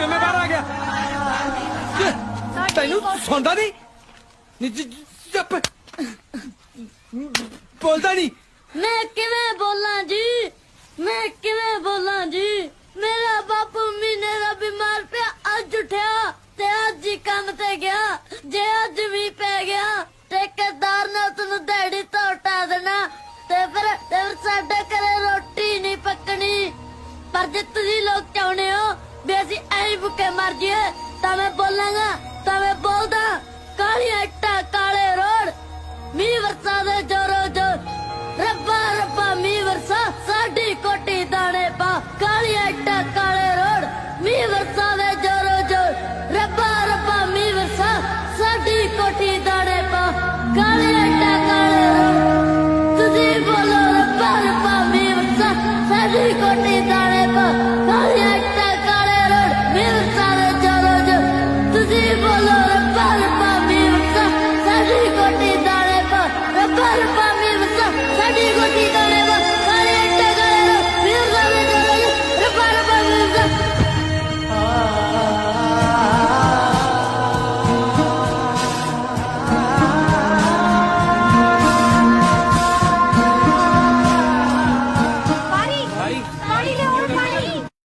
मैं बाहर आ गया तेनू सुनता नहीं चुप बोलता नहीं मैं किवें बोला जी मैं किवें बोला जी मेरा बापू महीने दा बीमार पे अज उठया ते अज ही काम ते गया जे अज भी पै गया ठेकेदार ने तैनू दिहाड़ी तो उठा देना ते फिर साडे घरे रोटी नहीं पकनी पर जे तुसी लोग चाहने हो भी असी ऐ भुखे मर जाइए तां मैं बोलांगा तां मैं बोलदा काली इट्टा काले रोड मी वरसा दे जोरो जोर रब्बा रब्बा मी वरसा साडी कोटी दाने पा काली इट्टा काले रोड मी वरसा दे जोरो जोर रब्बा रब्बा मी वरसा साडी कोटी दाने पा काली इट्टा काले रोड तुसी बोलो रब्बा रब्बा मी वरसा साडी कोटी दाने पा काली इट्टा काले रोड मी वरसा दे जोरो जोर तुसी बोलो रब्बा रब्बा मी वरसा साडी कोटी